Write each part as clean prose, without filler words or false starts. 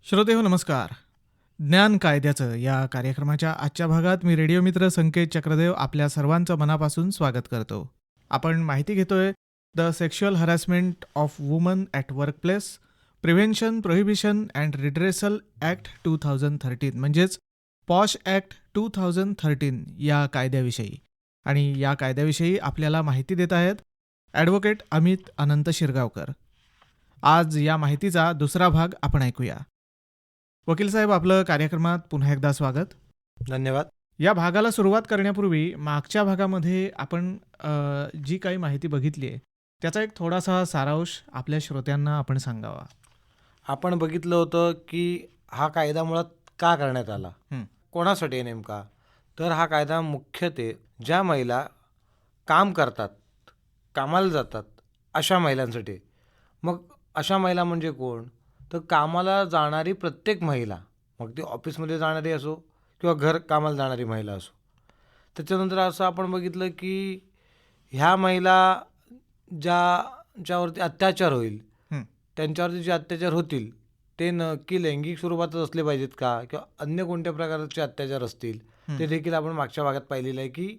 श्रोतेहो नमस्कार. ज्ञान कायद्याचं या कार्यक्रमाच्या आजच्या भागात मी रेडिओ मित्र संकेत चक्रदेव आपल्या सर्वांचं मनापासून स्वागत करतो. आपण माहिती घेतोय the sexual harassment of woman at workplace, prevention, prohibition and redressal act 2013 म्हणजेच पॉश ॲक्ट 2013 या कायद्याविषयी. आणि या कायद्याविषयी आपल्याला माहिती देत आहेत ॲडव्होकेट अमित अनंत शिरगावकर. आज या माहितीचा दुसरा भाग आपण ऐकूया. वकील साहेब, आपलं कार्यक्रमात पुन्हा एकदा स्वागत. धन्यवाद. या भागाला सुरुवात करण्यापूर्वी मागच्या भागामध्ये आपण जी काही माहिती बघितली आहे त्याचा एक थोडासा सारांश आपल्या श्रोत्यांना आपण सांगावा. आपण बघितलं होतं की हा कायदा मुळात का करण्यात आला, कोणासाठी आहे नेमका. तर हा कायदा मुख्यत्वे ज्या महिला काम करतात, कामाला जातात अशा महिलांसाठी. मग अशा महिला म्हणजे कोण? तर कामाला जाणारी प्रत्येक महिला, मग ती ऑफिसमध्ये जाणारी असो किंवा घर कामाला जाणारी महिला असो. त्याच्यानंतर असं आपण बघितलं की ह्या महिला ज्याच्यावरती अत्याचार होईल, त्यांच्यावरती जे अत्याचार होतील ते नक्की लैंगिक स्वरूपातच असले पाहिजेत का, किंवा अन्य कोणत्या प्रकारचे अत्याचार असतील ते देखील आपण मागच्या भागात पाहिलेलं आहे की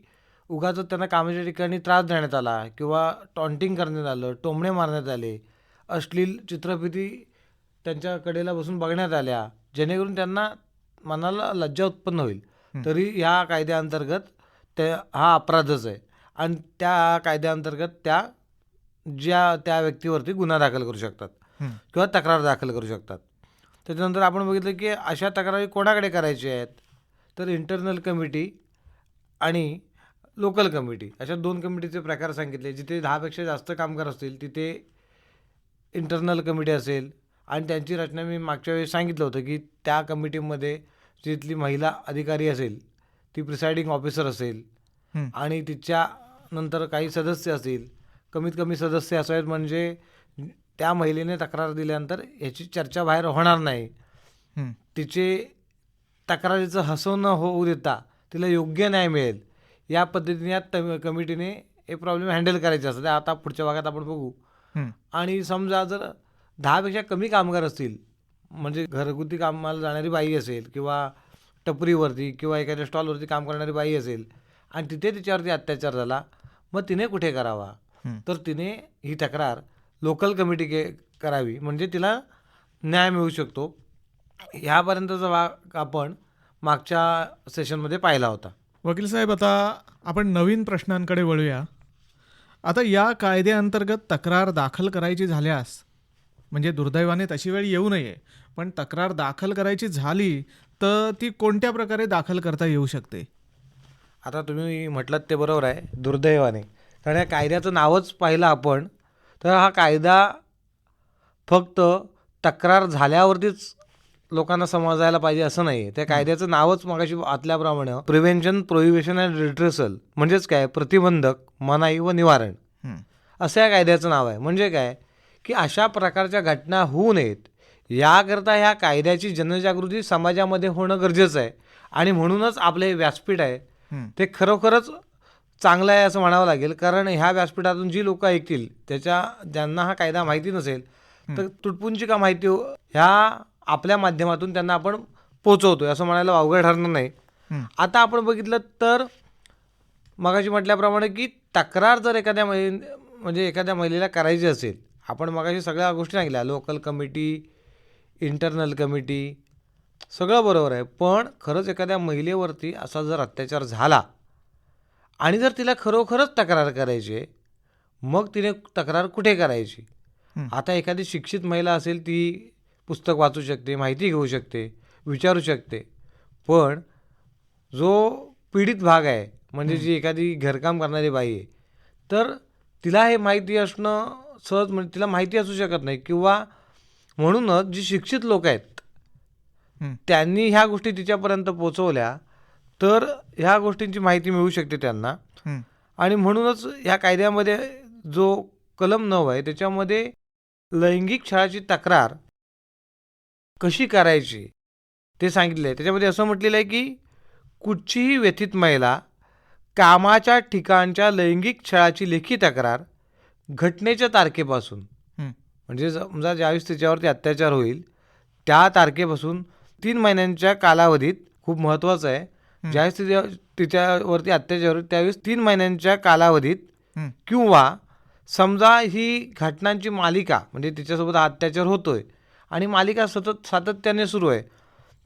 उगाच त्यांना कामाच्या ठिकाणी त्रास देण्यात आला किंवा टॉन्टिंग करण्यात आलं, टोमणे मारण्यात आले, अश्लील चित्रफिती त्यांच्या कडेला बसून बघण्यात आल्या, जेणेकरून त्यांना मनाला लज्जा उत्पन्न होईल. तरी ह्या कायद्याअंतर्गत हा अपराधच आहे आणि त्या कायद्याअंतर्गत त्या व्यक्तीवरती गुन्हा दाखल करू शकतात किंवा तक्रार दाखल करू शकतात. त्याच्यानंतर आपण बघितलं की अशा तक्रारी कोणाकडे करायच्या आहेत, तर इंटरनल कमिटी आणि लोकल कमिटी अशा दोन कमिटीचे प्रकार सांगितले. जिथे 10पेक्षा जास्त कामगार असतील तिथे इंटरनल कमिटी असेल आणि त्यांची रचना मी मागच्या वेळी सांगितलं होतं की त्या कमिटीमध्ये जिथली महिला अधिकारी असेल ती प्रिसाइडिंग ऑफिसर असेल आणि तिच्यानंतर काही सदस्य असतील. कमीत कमी सदस्य असावेत म्हणजे त्या महिलेने तक्रार दिल्यानंतर याची चर्चा बाहेर होणार नाही, तिचे तक्रारीचं हसवणं होऊ देता तिला योग्य न्याय मिळेल, या पद्धतीने या कमिटीने हे प्रॉब्लेम हँडल करायचे असतात. आता पुढच्या भागात आपण बघू. आणि समजा जर 10पेक्षा कमी कामगार असतील, म्हणजे घरगुती कामाला जाणारी बाई असेल किंवा टपरीवरती किंवा एखाद्या स्टॉलवरती काम करणारी बाई असेल आणि तिथे तिच्यावरती अत्याचार झाला, मग तिने कुठे करावा, तर तिने ही तक्रार लोकल कमिटी करावी, म्हणजे तिला न्याय मिळू शकतो. ह्यापर्यंतचा भाग आपण मागच्या सेशनमध्ये पाहिला होता. वकील साहेब, आता आपण नवीन प्रश्नांकडे वळूया. आता या कायद्याअंतर्गत तक्रार दाखल करायची झाल्यास, म्हणजे दुर्दैवाने तशी वेळ येऊ नये, पण तक्रार दाखल करायची झाली तर ती कोणत्या प्रकारे दाखल करता येऊ शकते? आता तुम्ही म्हटलं ते बरोबर आहे, दुर्दैवाने. कारण या कायद्याचं नावच पाहिलं आपण तर हा कायदा फक्त तक्रार झाल्यावरतीच लोकांना समजायला पाहिजे असं नाही. त्या कायद्याचं नावच मगाशी आतल्याप्रमाणे प्रिव्हेन्शन, प्रोहिबिशन अँड रिड्रेसल, म्हणजेच काय, प्रतिबंधक, मनाई व निवारण असं या कायद्याचं नाव आहे. म्हणजे काय की अशा प्रकारच्या घटना होऊ नयेत याकरता ह्या कायद्याची जनजागृती समाजामध्ये होणं गरजेचं आहे. आणि म्हणूनच आपलं हे व्यासपीठ आहे ते खरोखरच चांगलं आहे असं म्हणावं लागेल. कारण ह्या व्यासपीठातून जी लोक ऐकतील ज्यांना हा कायदा माहिती नसेल तर तुटपुंजी का माहिती ह्या आपल्या माध्यमातून त्यांना आपण पोचवतोय असं म्हणायला अवघड ठरणार नाही. आता आपण बघितलं तर मगाशी म्हटल्याप्रमाणे की तक्रार जर एखाद्या महिलेला करायची असेल, आपण मगाशी सगळ्या गोष्टी सांगितल्या, लोकल कमिटी, इंटरनल कमिटी, सगळं बरोबर आहे. पण खरंच एखाद्या महिलेवरती असा जर अत्याचार झाला आणि जर तिला खरोखरच तक्रार करायची आहे, मग तिने तक्रार कुठे करायची? आता एखादी शिक्षित महिला असेल ती पुस्तक वाचू शकते, माहिती घेऊ शकते, विचारू शकते. पण जो पीडित भाग आहे, म्हणजे जी एखादी घरकाम करणारी बाई आहे, तर तिला हे माहिती असणं सहज, म्हणजे तिला माहिती असू शकत नाही. किंवा म्हणूनच जी शिक्षित लोक आहेत त्यांनी ह्या गोष्टी तिच्यापर्यंत पोचवल्या तर ह्या गोष्टींची माहिती मिळू शकते त्यांना. आणि म्हणूनच ह्या कायद्यामध्ये जो कलम 9 आहे त्याच्यामध्ये लैंगिक छळाची तक्रार कशी करायची ते सांगितलं आहे. त्याच्यामध्ये असं म्हटलेलं आहे की कुठचीही व्यथित महिला कामाच्या ठिकाणच्या लैंगिक छळाची लेखी तक्रार घटनेच्या तारखेपासून, म्हणजे समजा ज्यावेळेस तिच्यावरती अत्याचार होईल त्या तारखेपासून 3 महिन्यांच्या कालावधीत खूप महत्त्वाचं आहे. ज्यावेळेस तिच्यावरती अत्याचार होईल त्यावेळेस 3 महिन्यांच्या कालावधीत हं. किंवा समजा ही घटनांची मालिका म्हणजे तिच्यासोबत अत्याचार होतोय आणि मालिका सतत सातत्याने सुरू आहे,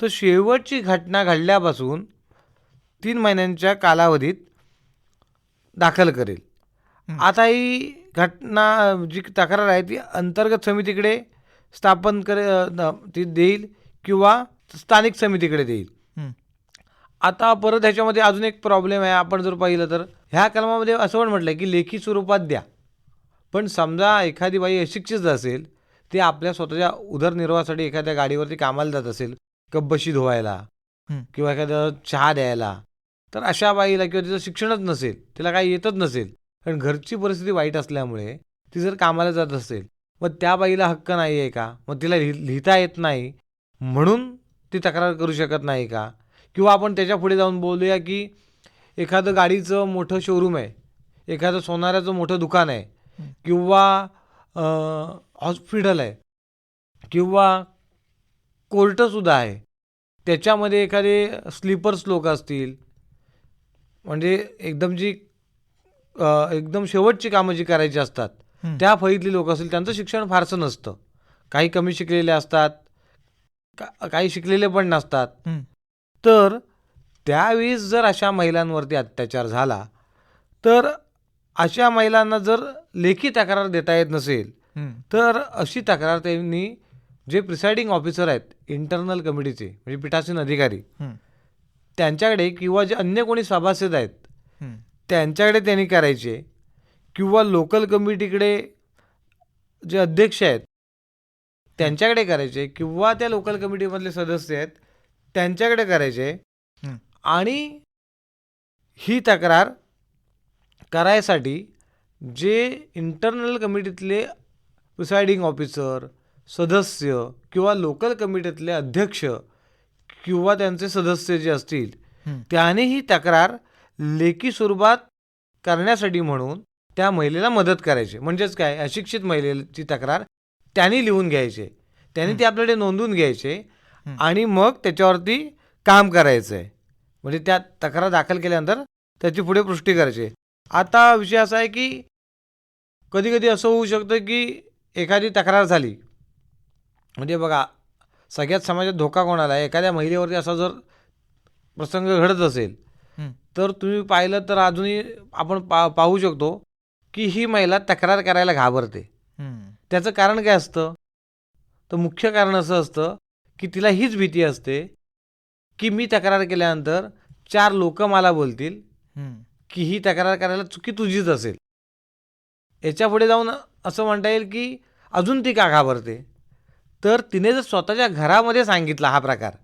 तर शेवटची घटना घडल्यापासून 3 महिन्यांच्या कालावधीत दाखल करेल. हं. आता ही घटना जी तक्रार आहे ती अंतर्गत समितीकडे स्थापन ती देईल किंवा स्थानिक समितीकडे देईल. हं. आता परत ह्याच्यामध्ये अजून एक प्रॉब्लेम आहे. आपण जर पाहिलं तर ह्या कलमामध्ये असं पण म्हटलं आहे की लेखी स्वरूपात द्या. पण समजा एखादी बाई अशिक्षित असेल, ती आपल्या स्वतःच्या उदरनिर्वाहासाठी एखाद्या गाडीवरती कामाला जात असेल, कपबशी धुवायला हं. किंवा एखादा चहा द्यायला, तर अशा बाईला किंवा तिचं शिक्षणच नसेल, तिला काही येतच नसेल, कारण घरची परिस्थिती वाईट असल्यामुळे ती जर कामाला जात असेल, मग त्या बाईला हक्क नाही आहे का? मग तिला लिहिता येत नाही म्हणून ती तक्रार करू शकत नाही का? किंवा आपण त्याच्या पुढे जाऊन बोलूया की एखादं गाडीचं मोठं शोरूम आहे, एखादं सोनाराचं मोठं दुकान आहे किंवा हॉस्पिटल आहे किंवा कोर्टसुद्धा आहे. त्याच्यामध्ये एखादे स्लीपर्स लोक असतील, म्हणजे एकदम शेवटची कामं जी करायची असतात हं. त्या फळीतली लोक असतील, त्यांचं शिक्षण फारसं नसतं. काही कमी शिकलेले असतात, काही शिकलेले पण नसतात. हं. तर त्यावेळेस जर अशा महिलांवरती अत्याचार झाला, तर अशा महिलांना जर लेखी तक्रार देता येत नसेल, हं. तर अशी तक्रार त्यांनी जे प्रिसाइडिंग ऑफिसर आहेत इंटरनल कमिटीचे म्हणजे पीठासीन अधिकारी हं. त्यांच्याकडे किंवा जे अन्य कोणी सभासद आहेत हं. त्यांच्याकडे त्यांनी करायचे किंवा लोकल कमिटीकडे जे अध्यक्ष आहेत त्यांच्याकडे करायचे किंवा त्या लोकल कमिटीमधले सदस्य आहेत त्यांच्याकडे करायचे. हं. आणि ही तक्रार करायसाठी जे इंटरनल कमिटीतले प्रिसाइडिंग ऑफिसर, सदस्य किंवा लोकल कमिटीतले अध्यक्ष किंवा त्यांचे सदस्य जे असतील हं. त्याने ही तक्रार लेखी स्वरूपात करण्यासाठी म्हणून त्या महिलेला मदत करायची. म्हणजेच काय, अशिक्षित महिलेची तक्रार त्यांनी लिहून घ्यायचे, त्यांनी ती आपल्याकडे नोंदवून घ्यायचे आणि मग त्याच्यावरती काम करायचं आहे. म्हणजे त्या तक्रार दाखल केल्यानंतर त्याची पुढे पुष्टी करायची. आता विषय असा आहे की कधी कधी असं होऊ शकतं की एखादी तक्रार झाली, म्हणजे बघा सगळ्यात समाजात धोका कोणाला आहे, एखाद्या महिलेवरती असा जर प्रसंग घडत असेल हं. तर तुम्ही पाहिलं तर अजूनही आपण पाहू शकतो की ही महिला तक्रार करायला घाबरते. हं. त्याचं कारण काय असतं, तर मुख्य कारण असं असतं की तिला हीच भीती असते की मी तक्रार केल्यानंतर 4 लोक मला बोलतील हं. की ही तक्रार करायला चुकी तुझीच असेल. याच्या पुढे जाऊन असं म्हणता येईल की अजून ती का घाबरते, तर तिने जर स्वतःच्या घरामध्ये सांगितला हा प्रकार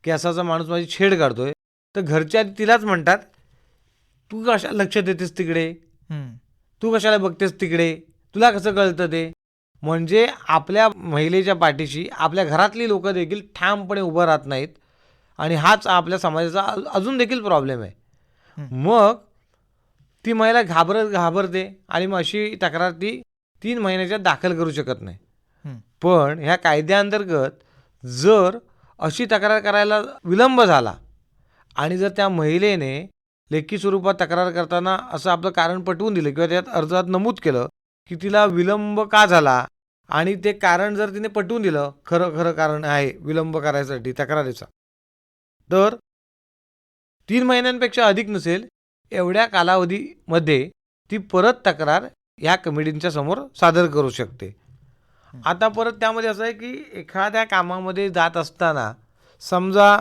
की असा असा माणूस माझी छेड काढतोय, तर घरच्या तिलाच म्हणतात तू कशाला लक्ष देतेस तिकडे, हं. तू कशाला बघतेस तिकडे, तुला कसं कळतं ते. म्हणजे आपल्या महिलेच्या पाठीशी आपल्या घरातली लोक देखील ठामपणे उभं राहत नाहीत आणि हाच आपल्या समाजाचा अजून देखील प्रॉब्लेम आहे. मग ती महिला घाबरते आणि मग अशी तक्रार ती 3 महिन्याच्या दाखल करू शकत नाही. हं. पण ह्या कायद्याअंतर्गत जर अशी तक्रार करायला विलंब झाला आणि जर त्या महिलेने लेखी स्वरूपात तक्रार करताना असं आपलं कारण पटवून दिलं किंवा त्यात अर्जात नमूद केलं की तिला विलंब का झाला आणि ते कारण जर तिने पटवून दिलं, खरं कारण आहे विलंब करायसाठी तक्रारीचा, तर 3 महिन्यांपेक्षा अधिक नसेल एवढ्या कालावधीमध्ये ती परत तक्रार या कमिटींच्या समोर सादर करू शकते. आता परत त्यामध्ये असं आहे की एखाद्या कामामध्ये जात असताना समजा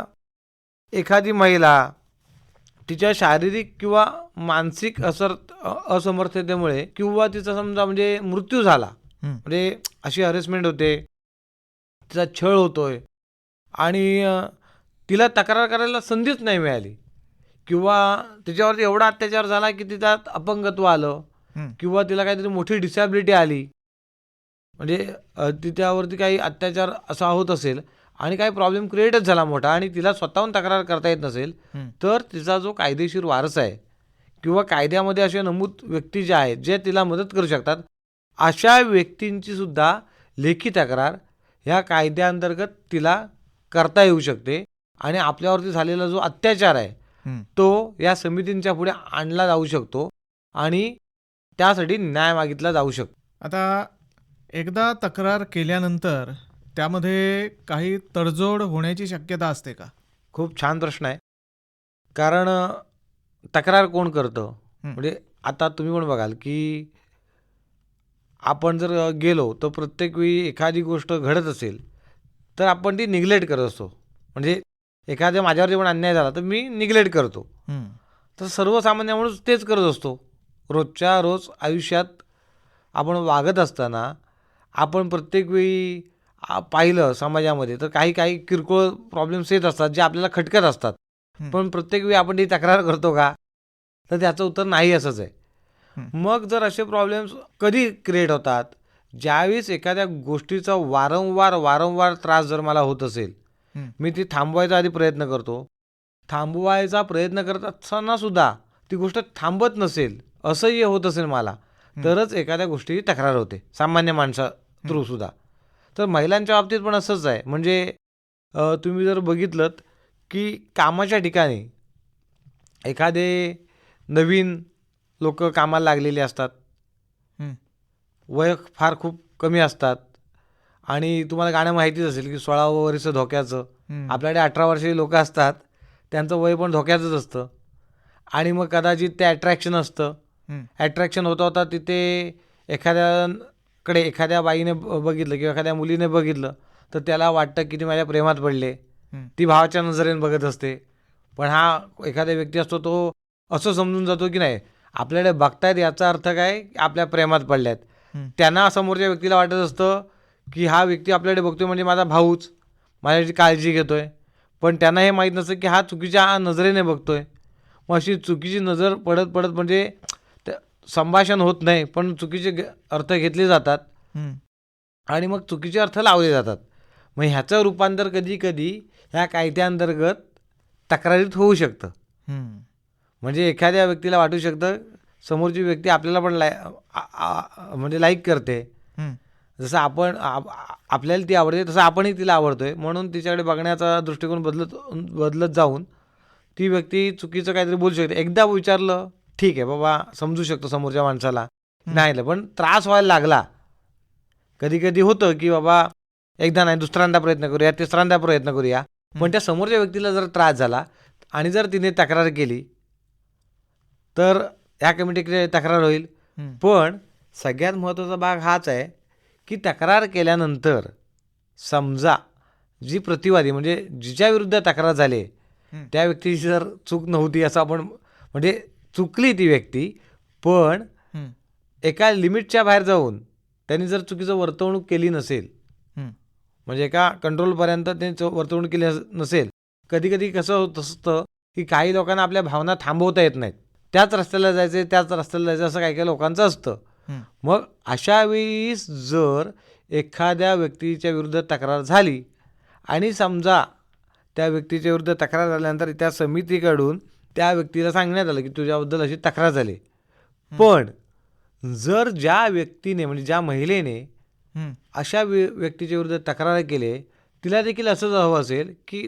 एखादी महिला तिच्या शारीरिक किंवा मानसिक असमर्थतेमुळे किंवा तिचा समजा म्हणजे मृत्यू झाला, हं. म्हणजे अशी हॅरेसमेंट होते, तिचा छळ होतोय आणि तिला तक्रार करायला संधीच नाही मिळाली किंवा तिच्यावरती एवढा अत्याचार झाला की तिचा अपंगत्व आलं हं. किंवा तिला काहीतरी मोठी डिसॅबिलिटी आली, म्हणजे तिच्यावरती काही अत्याचार असा होत असेल आणि काही प्रॉब्लेम क्रिएटच झाला मोठा आणि तिला स्वतःहून तक्रार करता येत नसेल, हं. तर तिचा जो कायदेशीर वारस आहे किंवा कायद्यामध्ये असे नमूद व्यक्ती ज्या आहेत जे तिला मदत करू शकतात, अशा व्यक्तींची सुद्धा लेखी तक्रार ह्या कायद्याअंतर्गत तिला करता येऊ शकते आणि आपल्यावरती झालेला जो अत्याचार आहे हं. तो या समितींच्या पुढे आणला जाऊ शकतो आणि त्यासाठी न्याय मागितला जाऊ शकतो. आता एकदा तक्रार केल्यानंतर त्यामध्ये काही तडजोड होण्याची शक्यता असते का? खूप छान प्रश्न आहे. कारण तक्रार कोण करतं? हं. म्हणजे आता तुम्ही पण बघाल की आपण जर गेलो तर प्रत्येक वेळी एखादी गोष्ट घडत असेल तर आपण ती निग्लेक्ट करत असतो. म्हणजे एखाद्या माझ्यावरती पण अन्याय झाला तर मी निग्लेक्ट करतो. हं. तर सर्वसामान्य माणूस तेच करत असतो. रोजच्या रोज आयुष्यात आपण वागत असताना आपण प्रत्येक वेळी पाहिलं समाजामध्ये तर काही काही किरकोळ प्रॉब्लेम्स येत असतात जे आपल्याला खटकत असतात. हं. पण प्रत्येक वेळी आपण ती तक्रार करतो का? तर त्याचं उत्तर नाही असंच आहे. हं. मग जर असे प्रॉब्लेम्स कधी क्रिएट होतात? ज्यावेळेस एखाद्या गोष्टीचा वारंवार त्रास जर मला होत असेल, हं. मी ती थांबवायचा आधी प्रयत्न करतो. थांबवायचा प्रयत्न करत असताना सुद्धा ती गोष्ट थांबत नसेल, असह्य होत असेल मला, तरच एखाद्या गोष्टीची तक्रार होते, सामान्य माणसा थ्रू सुद्धा. तर महिलांच्या बाबतीत पण असंच आहे. म्हणजे तुम्ही जर बघितलंत की कामाच्या ठिकाणी एखादे नवीन लोक कामाला लागलेले असतात. हं. वय फार खूप कमी असतात आणि तुम्हाला गाणं माहितीच असेल की 16वं वर्ष धोक्याचं. हं. आपल्याकडे 18 वर्षाची लोक असतात, त्यांचं वय पण धोक्याचंच असतं आणि मग कदाचित ते अट्रॅक्शन असतं. हं. अट्रॅक्शन होता होता तिथे एखाद्या बाईने बघितलं किंवा एखाद्या मुलीने बघितलं तर त्याला वाटतं की ती माझ्या प्रेमात पडले. हं. ती भावाच्या नजरेने बघत असते. पण हा एखादा व्यक्ती असतो तो असं समजून जातो की नाही आपल्याकडे बघतायत याचा अर्थ काय आपल्या प्रेमात पडल्यात. हं. त्यांना समोरच्या व्यक्तीला वाटत असतं की हा व्यक्ती आपल्याकडे बघतोय म्हणजे माझा भाऊच माझ्याची काळजी घेतोय. पण त्यांना हे माहीत नसतं की हा चुकीच्या नजरेने बघतोय. मग अशी चुकीची नजर पडत पडत म्हणजे संभाषण होत नाही पण चुकीचे अर्थ घेतले जातात हं. आणि मग चुकीचे अर्थ लावले जातात. मग ह्याचं रूपांतर कधी कधी ह्या कायद्याअंतर्गत तक्रारीत होऊ शकतं. हं. म्हणजे एखाद्या व्यक्तीला वाटू शकतं समोरची व्यक्ती आपल्याला पण म्हणजे लाईक करते. हं. जसं आपल्याला ती आवडते तसं आपणही तिला आवडतोय म्हणून तिच्याकडे बघण्याचा दृष्टिकोन बदलत जाऊन ती व्यक्ती चुकीचं काहीतरी बोलू शकते. एकदा विचारलं ठीक आहे बाबा समजू शकतो समोरच्या माणसाला नाही पण त्रास व्हायला लागला. कधी कधी होतं की बाबा एकदा नाही दुसऱ्यांदा प्रयत्न करूया तिसऱ्यांदा प्रयत्न करूया. पण त्या समोरच्या व्यक्तीला जर त्रास झाला आणि जर तिने तक्रार केली तर ह्या कमिटीकडे तक्रार होईल. हं. पण सगळ्यात महत्त्वाचा भाग हाच आहे की तक्रार केल्यानंतर समजा जी प्रतिवादी म्हणजे जिच्या विरुद्ध तक्रार झाली हं. त्या व्यक्तीची जर चूक नव्हती असं आपण म्हणजे चुकली ती व्यक्ती पण हं. एका लिमिटच्या बाहेर जाऊन त्यांनी जर चुकीचं वर्तवणूक केली नसेल हं. म्हणजे एका कंट्रोलपर्यंत त्यांनी वर्तवणूक केली नसेल. कधी कधी कसं होत असतं की काही लोकांना आपल्या भावना थांबवता येत नाहीत. त्याच रस्त्याला जायचं असं काही काही लोकांचं असतं. हं. मग अशा वेळीस जर एखाद्या व्यक्तीच्या विरुद्ध तक्रार झाली आणि समजा त्या व्यक्तीच्या विरुद्ध तक्रार झाल्यानंतर त्या समितीकडून त्या व्यक्तीला सांगण्यात आलं की तुझ्याबद्दल अशी तक्रार झाली. पण जर ज्या व्यक्तीने म्हणजे ज्या महिलेने हं. अशा व्यक्तीच्या विरुद्ध तक्रार केली तिला देखील असंच हवं असेल की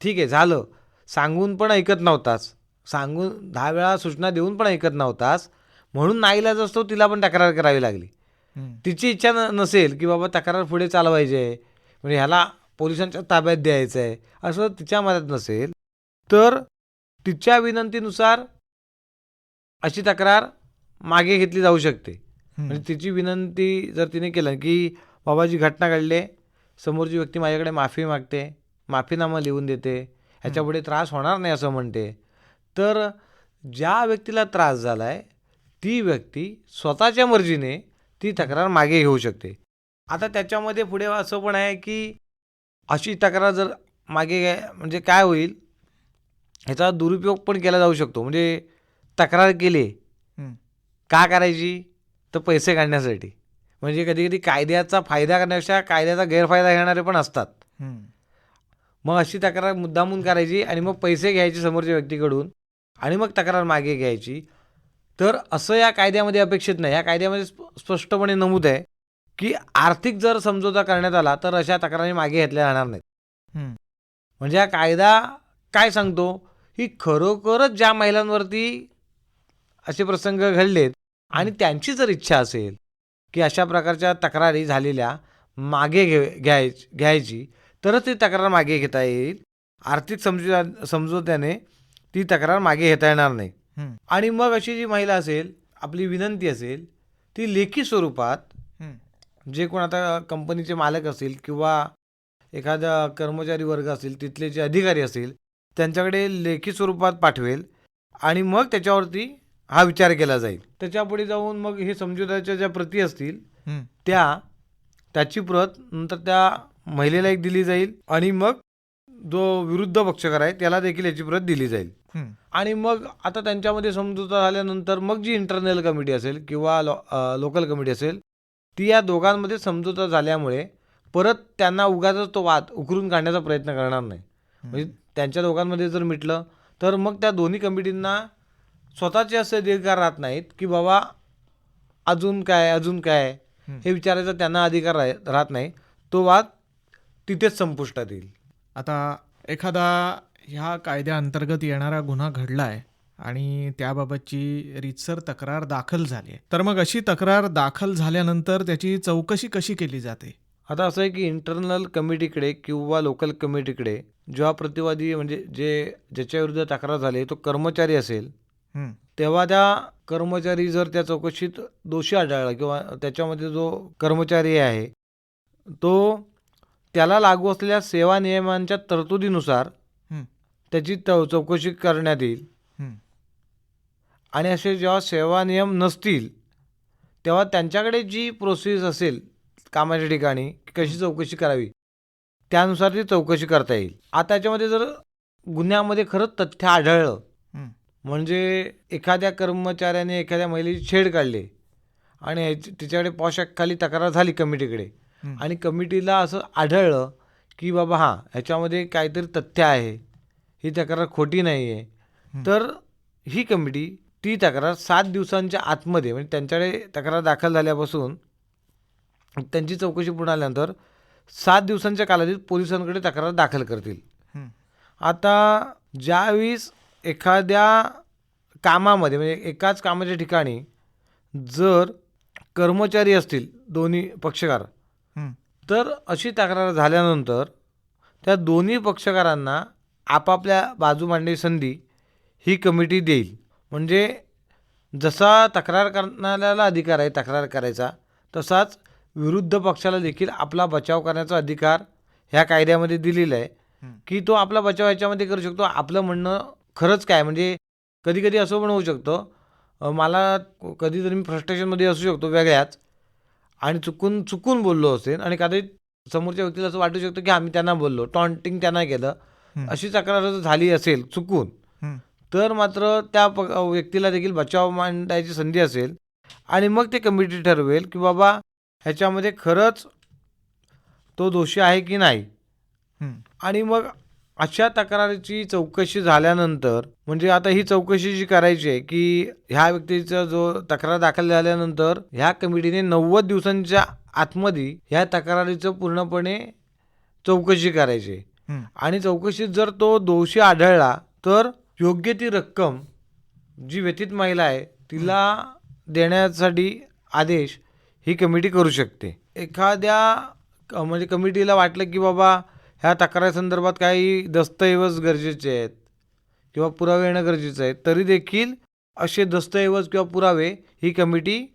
ठीक आहे झालं सांगून पण ऐकत नव्हताच सांगून 10 वेळा सूचना देऊन पण ऐकत नव्हताच म्हणून नाईलाज असतो तिला पण तक्रार करावी लागली. हं. तिची इच्छा नसेल की बाबा तक्रार पुढे चालवायची आहे म्हणजे ह्याला पोलिसांच्या ताब्यात द्यायचं आहे असं तिच्या मनात नसेल तर तिच्या विनंतीनुसार अशी तक्रार मागे घेतली जाऊ शकते. म्हणजे तिची विनंती जर तिने केलं की बाबा जी घटना घडली समोरची व्यक्ती माझ्याकडे माफी मागते माफीनामा लिहून देते ह्याच्यापुढे त्रास होणार नाही असं म्हणते तर ज्या व्यक्तीला त्रास झाला आहे ती व्यक्ती स्वतःच्या मर्जीने ती तक्रार मागे घेऊ शकते. आता त्याच्यामध्ये पुढे असं पण आहे की अशी तक्रार जर मागे म्हणजे काय होईल ह्याचा दुरुपयोग पण केला जाऊ शकतो. म्हणजे तक्रार केली हं. का करायची तर पैसे काढण्यासाठी. म्हणजे कधी कधी कायद्याचा फायदा करण्यापेक्षा कायद्याचा गैरफायदा घेणारे पण असतात. हं. मग अशी तक्रार मुद्दामून करायची आणि मग पैसे घ्यायचे समोरच्या व्यक्तीकडून आणि मग तक्रार मागे घ्यायची. तर असं या कायद्यामध्ये अपेक्षित नाही. या कायद्यामध्ये स्पष्टपणे नमूद आहे की आर्थिक जर समझोता करण्यात आला तर अशा तक्रारी मागे घेतल्या जाणार नाहीत. हं. म्हणजे हा कायदा काय सांगतो, की खरोखरच ज्या महिलांवरती असे प्रसंग घडलेत आणि त्यांची जर इच्छा असेल, की अशा प्रकारच्या तक्रारी झालेल्या मागे घ्यायची, तरच ती तक्रार मागे घेता येईल. आर्थिक समझोत्याने ती तक्रार मागे घेता येणार नाही. हं. आणि मग अशी जी महिला असेल, आपली विनंती असेल, ती लेखी स्वरूपात हं. जे कोण आता कंपनीचे मालक असतील किंवा एखादा कर्मचारी वर्ग असेल, तिथले जे अधिकारी असतील, त्यांच्याकडे लेखी स्वरूपात पाठवेल आणि मग त्याच्यावरती हा विचार केला जाईल. त्याच्यापुढे जाऊन मग हे समझोत्याच्या ज्या प्रती असतील हं. त्याची प्रत नंतर त्या महिलेला एक दिली जाईल आणि मग जो विरुद्ध पक्षकार आहे त्याला देखील याची प्रत दिली जाईल. हं. आणि मग आता त्यांच्यामध्ये समझोता झाल्यानंतर मग जी इंटरनल कमिटी असेल किंवा लोकल कमिटी असेल, ती या दोघांमध्ये समझोता झाल्यामुळे परत त्यांना उगाचच तो वाद उकरून काढण्याचा प्रयत्न करणार नाही. म्हणजे त्यांच्या दोघांमध्ये जर मिटलं तर मग त्या दोन्ही कमिटींना स्वतःचे असे अधिकार राहत नाहीत, की बाबा अजून काय हे विचारायचा त्यांना अधिकार राहत नाही. तो वाद तिथेच संपुष्टात येईल. आता एखादा ह्या कायद्याअंतर्गत येणारा गुन्हा घडला आहे आणि त्याबाबतची रीतसर तक्रार दाखल झाली आहे, तर मग अशी तक्रार दाखल झाल्यानंतर त्याची चौकशी कशी केली जाते? आता असं आहे की इंटरनल कमिटीकडे किंवा लोकल कमिटीकडे जेव्हा प्रतिवादी म्हणजे ज्याच्या विरुद्ध तक्रार झाली तो कर्मचारी असेल, हं. तेव्हा त्या कर्मचारी जर त्या चौकशीत दोषी आढळला किंवा त्याच्यामध्ये जो कर्मचारी आहे तो त्याला लागू असलेल्या सेवा नियमांच्या तरतुदीनुसार हं. त्याची चौकशी करण्यात येईल. हं. आणि असे जेव्हा सेवा नियम नसतील तेव्हा त्यांच्याकडे जी प्रोसेस असेल कामाच्या ठिकाणी कशी चौकशी करावी त्यानुसार ती चौकशी करता येईल. आता याच्यामध्ये जर गुन्ह्यामध्ये खरंच तथ्य आढळलं, हं. म्हणजे एखाद्या कर्मचाऱ्याने एखाद्या महिलेची छेड काढली आणि तिच्याकडे पॉश ॲक्टखाली तक्रार झाली कमिटीकडे हं. आणि कमिटीला असं आढळलं की बाबा हां ह्याच्यामध्ये काहीतरी तथ्य आहे, ही तक्रार खोटी नाही आहे, तर ही कमिटी ती तक्रार 7 दिवसांच्या आतमध्ये म्हणजे त्यांच्याकडे तक्रार दाखल झाल्यापासून त्यांची चौकशी पूर्ण झाल्यानंतर 7 दिवसांच्या कालावधीत पोलिसांकडे तक्रार दाखल करतील. हं. आता ज्यावेळेस एखाद्या कामामध्ये म्हणजे एकाच कामाच्या ठिकाणी जर कर्मचारी असतील दोन्ही पक्षकार, हं. तर अशी तक्रार झाल्यानंतर त्या दोन्ही पक्षकारांना आपापल्या बाजू मांडण्याची संधी ही कमिटी देईल. म्हणजे जसा तक्रार करणाऱ्याला अधिकार आहे तक्रार करायचा, तसाच विरुद्ध पक्षाला देखील आपला बचाव करण्याचा अधिकार ह्या कायद्यामध्ये दिलेला आहे, की तो आपला बचाव ह्याच्यामध्ये करू शकतो. आपलं म्हणणं खरंच काय म्हणजे कधी कधी असं पण होऊ शकतं, मला कधीतरी मी फ्रस्ट्रेशनमध्ये असू शकतो वेगळ्याच आणि चुकून बोललो असेल आणि कदाचित समोरच्या व्यक्तीला असं वाटू शकतं की आम्ही त्यांना बोललो, टॉन्टिंग त्यांना केलं, अशी तक्रार जर झाली असेल चुकून, तर मात्र त्या व्यक्तीला देखील बचाव मांडायची संधी असेल आणि मग ते कमिटी ठरवेल की बाबा ह्याच्यामध्ये खरंच तो दोषी आहे की नाही. आणि मग अशा तक्रारीची चौकशी झाल्यानंतर म्हणजे आता ही चौकशी जी करायची आहे की ह्या व्यक्तीचा जो तक्रार दाखल झाल्यानंतर ह्या कमिटीने 90 दिवसांच्या आतमध्ये ह्या तक्रारीचं पूर्णपणे चौकशी करायची आहे. आणि चौकशीत जर तो दोषी आढळला तर योग्य ती रक्कम जी व्यथित महिला आहे तिला देण्यासाठी आदेश ही कमिटी करू शकते. एखाद्या म्हणजे कमिटीला वाटलं की बाबा ह्या तक्रारीसंदर्भात काही दस्तऐवज गरजेचे आहेत किंवा पुरावे येणं गरजेचं आहे, तरी देखील असे दस्तऐवज किंवा पुरावे ही कमिटी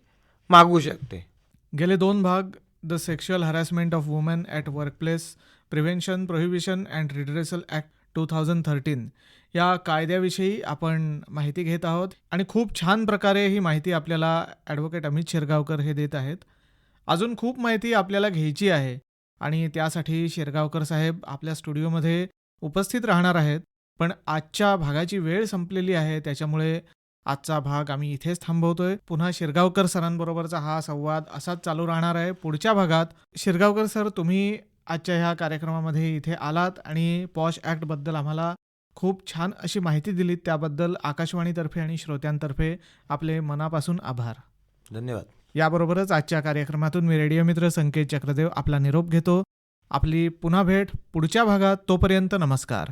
मागू शकते. गेले 2 भाग the sexual harassment of women at workplace prevention prohibition and redressal act 2013 या कायद्याविषयी आपण माहिती घेत आहोत आणि खूप छान प्रकारे ही माहिती आपल्याला ॲडव्होकेट अमित शिरगावकर हे देत आहेत. अजून खूप माहिती आपल्याला घ्यायची आहे आणि त्यासाठी शिरगावकर साहेब आपल्या स्टुडिओमध्ये उपस्थित राहणार आहेत. पण आजच्या भागाची वेळ संपलेली आहे, त्याच्यामुळे आजचा भाग आम्ही इथेच थांबवतोय. पुन्हा शिरगावकर सरांबरोबरचा हा संवाद असाच चालू राहणार आहे पुढच्या भागात. शिरगावकर सर, तुम्ही आजच्या ह्या कार्यक्रमामध्ये इथे आलात आणि पॉश ॲक्टबद्दल आम्हाला खूप छान अशी माहिती दिलीत, त्याबद्दल आकाशवाणीतर्फे आणि श्रोत्यांतर्फे आपले मनापासून आभार. धन्यवाद. याबरोबरच आजच्या कार्यक्रमातून मी रेडिओ मित्र संकेत चक्रदेव आपला निरोप घेतो. आपली पुन्हा भेट पुढच्या भागात. तोपर्यंत नमस्कार.